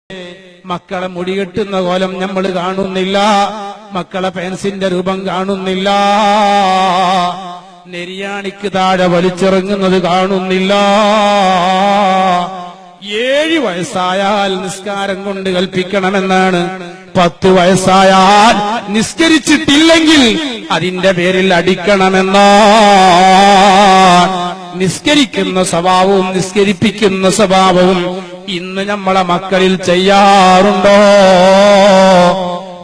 മക്കളെ മുടികെട്ടുന്ന കോലം നമ്മൾ കാണുന്നില്ല, മക്കളെ പെൻസിന്റെ രൂപം കാണുന്നില്ല, നെരിയാണിക്ക് താഴെ വലിച്ചിറങ്ങുന്നത് കാണുന്നില്ല. 7 വയസ്സായാൽ നിസ്കാരം കൊണ്ട് കൽപ്പിക്കണമെന്നാണ്. 10 വയസ്സായാൽ നിസ്കരിച്ചിട്ടില്ലെങ്കിൽ അതിന്റെ പേരിൽ അടിക്കണമെന്നാണ്. നിസ്കരിക്കുന്ന സ്വഭാവവും നിസ്കരിപ്പിക്കുന്ന സ്വഭാവവും ഇന്ന് നമ്മളെ മക്കളിൽ ചെയ്യാറുണ്ടോ?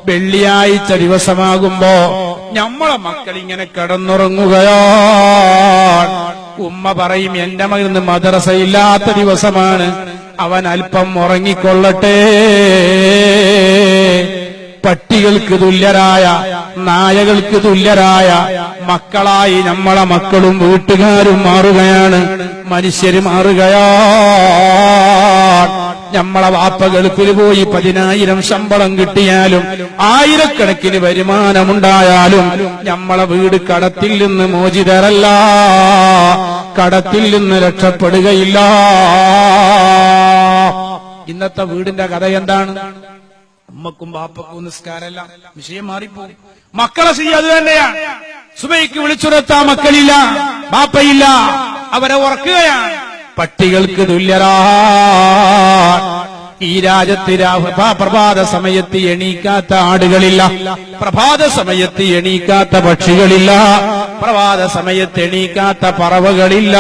വെള്ളിയാഴ്ച ദിവസമാകുമ്പോ നമ്മളെ മക്കൾ ഇങ്ങനെ കിടന്നുറങ്ങുകയാണ്. ഉമ്മ പറയും, എന്റെ മകന് മദ്രസയില്ലാത്ത ദിവസമാണ്, അവൻ അല്പം ഉറങ്ങിക്കൊള്ളട്ടെ. പട്ടികൾക്ക് തുല്യരായ, നായകൾക്ക് തുല്യരായ മക്കളായി നമ്മളെ മക്കളും വീട്ടുകാരും മാറുകയാണ്, മനുഷ്യര് മാറുകയാണ്. നമ്മളെ വാപ്പ ഗൾഫിൽ പോയി 10,000 ശമ്പളം കിട്ടിയാലും, 1000കണക്കിന് വരുമാനമുണ്ടായാലും നമ്മളെ വീട് കടത്തിൽ നിന്ന് മോചിതരല്ല, കടത്തിൽ നിന്ന് രക്ഷപ്പെടുകയില്ല. ഇന്നത്തെ വീടിന്റെ കഥ എന്താണ്? ഉമ്മക്കും ബാപ്പക്കും നിസ്കാരമല്ല, വിഷയം മാറിപ്പോകും. മക്കളെ ചെയ്യ അത് തന്നെയാണ്. സുബൈക്ക് വിളിച്ചുണർത്താൻ മക്കളില്ല, ബാപ്പയില്ല, അവരെ ഉറക്കുകയാണ്. പട്ടികൾക്ക് തുല്യരാ. ഈ രാജ്യത്ത് പ്രഭാത സമയത്ത് എണീക്കാത്ത ആടുകളില്ല, പ്രഭാത സമയത്ത് എണീക്കാത്ത പക്ഷികളില്ല, പ്രഭാത സമയത്ത് എണീക്കാത്ത പറവകളില്ല.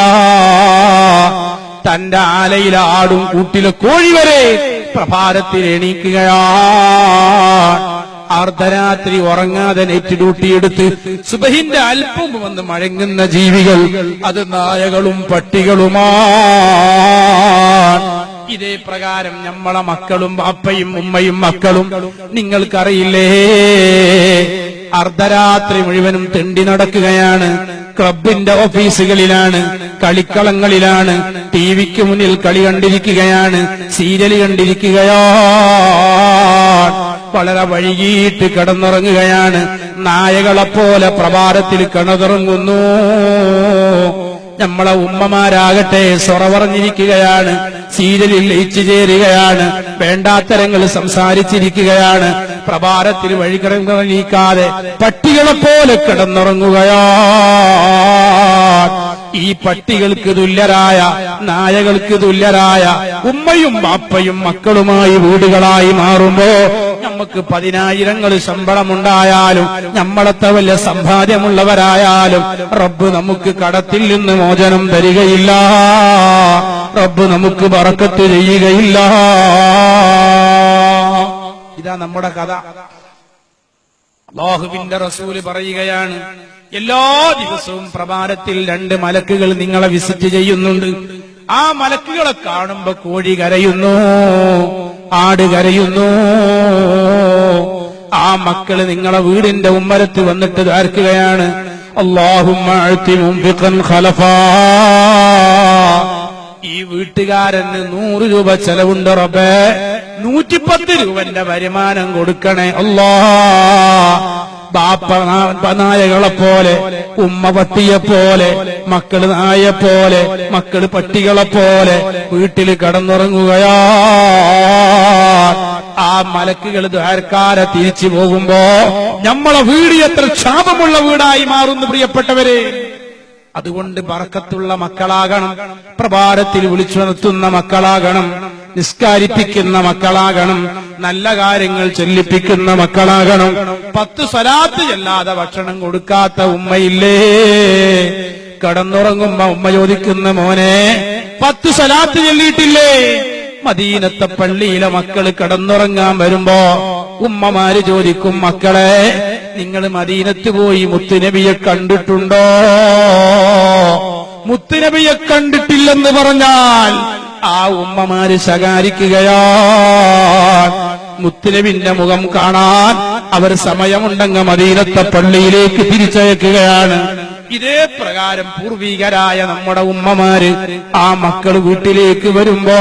തന്റെ ആലയിലെ ആടും കൂട്ടിലെ കോഴി വരെ പ്രഭാതത്തിൽ എണീക്കുകയാണ്. അർദ്ധരാത്രി ഉറങ്ങാതെ നെറ്റ് ഡ്യൂട്ടി എടുത്ത് സുബഹിന്റെ അല്പം വന്ന് മഴങ്ങുന്ന ജീവികൾ അത് നായകളും പട്ടികളുമാണ്. ഇതേ പ്രകാരം നമ്മളെ മക്കളും ബാപ്പയും ഉമ്മയും മക്കളും നിങ്ങൾക്കറിയില്ലേ, അർദ്ധരാത്രി മുഴുവനും തെണ്ടി നടക്കുകയാണ്. ക്ലബിന്റെ ഓഫീസുകളിലാണ്, കളിക്കളങ്ങളിലാണ്, ടിവിക്ക് മുന്നിൽ കളി കണ്ടിരിക്കുകയാണ്, സീരിയൽ കണ്ടിരിക്കുകയാണ്. വളരെ വൈകിട്ട് കിടന്നുറങ്ങുകയാണ്. നായകളെപ്പോലെ പ്രഭാതത്തിൽ കിടന്നുറങ്ങുന്നു. നമ്മളെ ഉമ്മമാരാകട്ടെ സൊറ പറഞ്ഞിരിക്കുകയാണ്, സീരിയലിൽ ലയിച്ചു ചേരുകയാണ്, വേണ്ടാത്തരങ്ങൾ സംസാരിച്ചിരിക്കുകയാണ്. പ്രഭാതത്തിൽ വഴികിറങ്ങാതെ പട്ടികളെപ്പോലെ കിടന്നുറങ്ങുകയാണ്. ഈ പട്ടികൾക്ക് തുല്യരായ, നായകൾക്ക് തുല്യരായ ഉമ്മയും ബാപ്പയും മക്കളുമായി വീടുകളായി മാറുമ്പോ നമുക്ക് 10,000 ശമ്പളമുണ്ടായാലും, നമ്മളത്തെ വലിയ സമ്പാദ്യമുള്ളവരായാലും റബ്ബ് നമുക്ക് കടത്തിൽ നിന്ന് മോചനം തരികയില്ല, റബ്ബ് നമുക്ക് ബറക്കത്ത് ചെയ്യുകയില്ല. ഇതാ നമ്മുടെ കഥ. അല്ലാഹുവിന്റെ റസൂല് പറയുകയാണ്, എല്ലാ ദിവസവും പ്രഭാതത്തിൽ 2 മലക്കുകൾ നിങ്ങളെ വിസിറ്റ് ചെയ്യുന്നുണ്ട്. ആ മലക്കുകളെ കാണുമ്പോ കോഴി കരയുന്നു, ആട് കരയുന്നു. ആ മക്കള് നിങ്ങളെ വീടിന്റെ ഉമ്മരത്ത് വന്നിട്ട് ദ്വാർക്കുകയാണ്, അല്ലാഹുമ്മ അഅതി മുൻഫിഖൻ ഖലഫാ, ഈ വീട്ടുകാരന് 100 രൂപ ചെലവുണ്ട് റബ്ബേ, 110 രൂപന്റെ വരുമാനം കൊടുക്കണേ അല്ലാ. ബാപ്പ നായകളെപ്പോലെ, ഉമ്മ പട്ടിയെപ്പോലെ, മക്കള് നായെപ്പോലെ, മക്കള് പട്ടികളെപ്പോലെ വീട്ടിൽ കടന്നുറങ്ങുകയാ. ആ മലക്കുകൾ ദ്വാരക്കാരെ തിരിച്ചു പോകുമ്പോ നമ്മളെ വീട് എത്ര ക്ഷാമമുള്ള വീടായി മാറുന്നു പ്രിയപ്പെട്ടവരെ. അതുകൊണ്ട് ബറക്കത്തുള്ള മക്കളാകണം, പ്രഭാതത്തിൽ വിളിച്ചുണർത്തുന്ന മക്കളാകണം, നിസ്കാരിപ്പിക്കുന്ന മക്കളാകണം, നല്ല കാര്യങ്ങൾ ചൊല്ലിപ്പിക്കുന്ന മക്കളാകണം. 10 സ്വലാത്ത് ചെല്ലാതെ ഭക്ഷണം കൊടുക്കാത്ത ഉമ്മയില്ലേ? കിടന്നുറങ്ങുമ്പോ ഉമ്മ ചോദിക്കുന്ന, മോനെ 10 സ്വലാത്ത് ചൊല്ലിയിട്ടില്ലേ? മദീനത്തെ പള്ളിയിലെ മക്കള് കിടന്നുറങ്ങാൻ വരുമ്പോ ഉമ്മമാര് ചോദിക്കും, മക്കളെ നിങ്ങൾ മദീനത്ത് പോയി മുത്തുനബിയെ കണ്ടിട്ടുണ്ടോ? മുത്തുനബിയെ കണ്ടിട്ടില്ലെന്ന് പറഞ്ഞാൽ ആ ഉമ്മമാര് ശകാരിക്കുകയാണ്. മുത്തുനബിന്റെ മുഖം കാണാൻ അവർ സമയമുണ്ടെങ്കിൽ മദീനത്തെ പള്ളിയിലേക്ക് തിരിച്ചയക്കുകയാണ്. ഇതേ പ്രകാരം പൂർവികരായ നമ്മുടെ ഉമ്മമാര് ആ മക്കൾ വീട്ടിലേക്ക് വരുമ്പോ,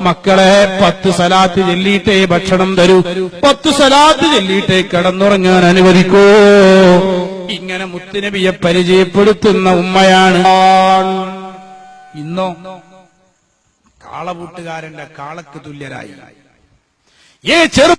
മക്കളെ 10 സ്വലാത്ത് ചൊല്ലിയിട്ടേ ഭക്ഷണം തരൂ, 10 സ്വലാത്ത് ചൊല്ലിയിട്ടേ കിടന്നുറങ്ങാൻ അനുവദിക്കൂ. ഇങ്ങനെ മുത്തുനബിയെ പരിചയപ്പെടുത്തുന്ന ഉമ്മയാണ്. ഇന്നോ കാളപൂട്ടുകാരന്റെ കാളക്ക് തുല്യരായി. ചെറു